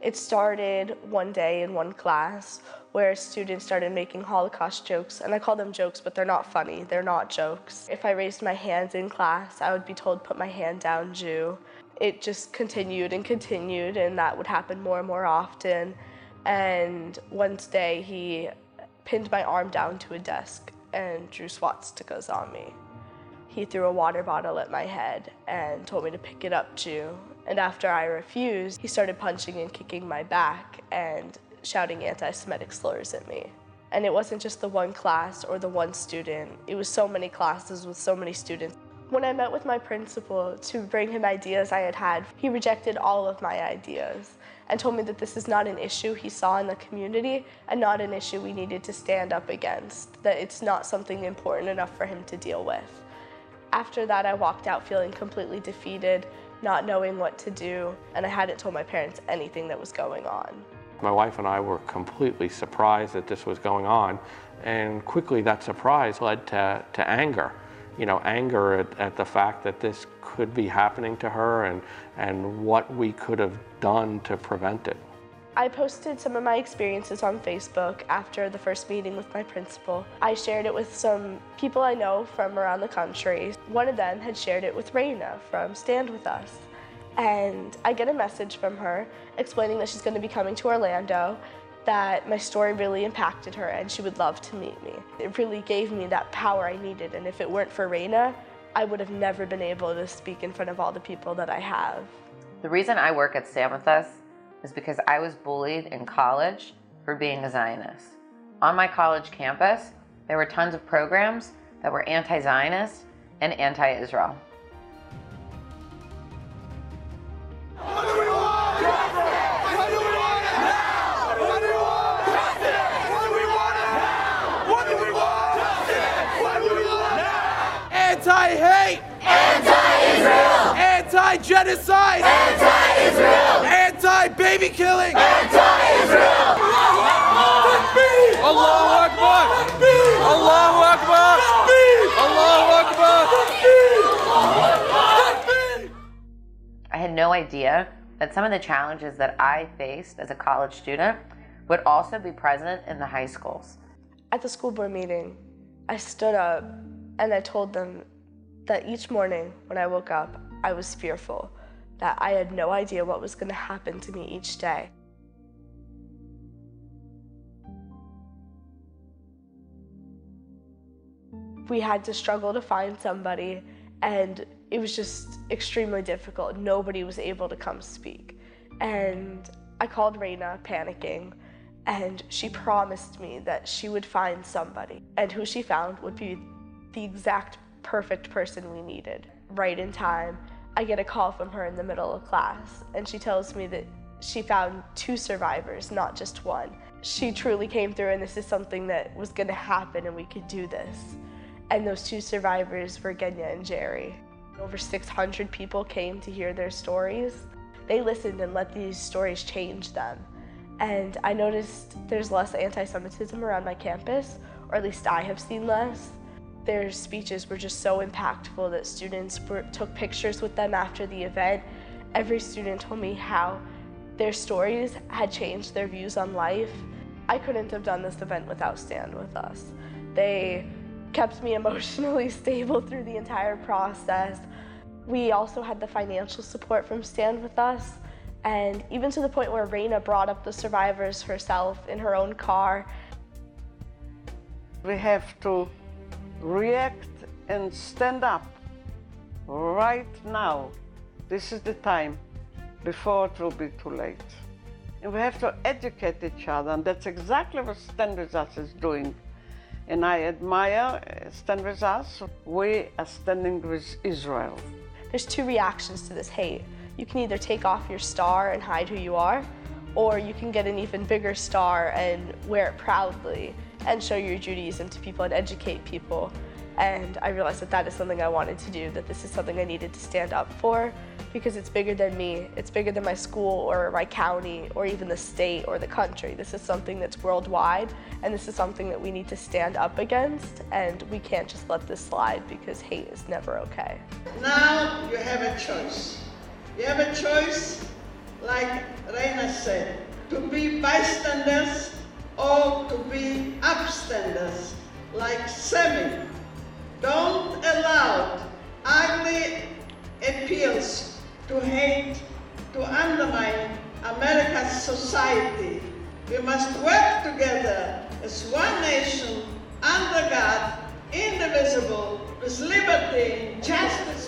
It started one day in one class where students started making Holocaust jokes, and I call them jokes, but they're not funny, they're not jokes. If I raised my hand in class, I would be told, put my hand down, Jew. It just continued, and that would happen more and more often. And one day he pinned my arm down to a desk and drew swastikas on me. He threw a water bottle at my head and told me to pick it up, Jew. And after I refused, he started punching and kicking my back and shouting anti-Semitic slurs at me. And it wasn't just the one class or the one student. It was so many classes with so many students. When I met with my principal to bring him ideas I had had, he rejected all of my ideas and told me that this is not an issue he saw in the community and not an issue we needed to stand up against, that it's not something important enough for him to deal with. After that, I walked out feeling completely defeated, not knowing what to do, and I hadn't told my parents anything that was going on. My wife and I were completely surprised that this was going on, and quickly that surprise led to anger. Anger at the fact that this could be happening to her and what we could have done to prevent it. I posted some of my experiences on Facebook after the first meeting with my principal. I shared it with some people I know from around the country. One of them had shared it with Raina from Stand With Us. And I get a message from her explaining that she's going to be coming to Orlando, that my story really impacted her and she would love to meet me. It really gave me that power I needed, and if it weren't for Raina, I would have never been able to speak in front of all the people that I have. The reason I work at Stand With Us is because I was bullied in college for being a Zionist. On my college campus, there were tons of programs that were anti-Zionist and anti-Israel. Anti-hate! Anti-Israel! Anti-genocide! Anti-Israel! Anti-baby killing! Anti-Israel! Allahu Akbar! Allahu Akbar! Allahu Akbar! I had no idea that some of the challenges that I faced as a college student would also be present in the high schools. At the school board meeting, I stood up and I told them that each morning when I woke up, I was fearful, that I had no idea what was going to happen to me each day. We had to struggle to find somebody, and it was just extremely difficult. Nobody was able to come speak. And I called Raina, panicking, and she promised me that she would find somebody, and who she found would be the exact perfect person we needed. Right in time, I get a call from her in the middle of class, and she tells me that she found 2 survivors, not just one. She truly came through, and this is something that was going to happen, and we could do this. And those 2 survivors were Genya and Jerry. Over 600 people came to hear their stories. They listened and let these stories change them. And I noticed there's less anti-Semitism around my campus, or at least I have seen less. Their speeches were just so impactful that students took pictures with them after the event. Every student told me how their stories had changed their views on life. I couldn't have done this event without Stand With Us. They kept me emotionally stable through the entire process. We also had the financial support from Stand With Us, and even to the point where Raina brought up the survivors herself in her own car. We have to react and stand up right now. This is the time before it will be too late. And we have to educate each other, and that's exactly what Stand With Us is doing. And I admire Stand With Us. We are standing with Israel. There's 2 reactions to this hate. You can either take off your star and hide who you are, or you can get an even bigger star and wear it proudly and show your Judaism to people and educate people. And I realized that that is something I wanted to do, that this is something I needed to stand up for, because it's bigger than me. It's bigger than my school or my county or even the state or the country. This is something that's worldwide, and this is something that we need to stand up against, and we can't just let this slide because hate is never okay. Now you have a choice. You have a choice like Reina said, to be bystanders or to be upstanders, like Sami. Don't allow ugly appeals to hate to undermine America's society. We must work together as one nation, under God, indivisible, with liberty, justice,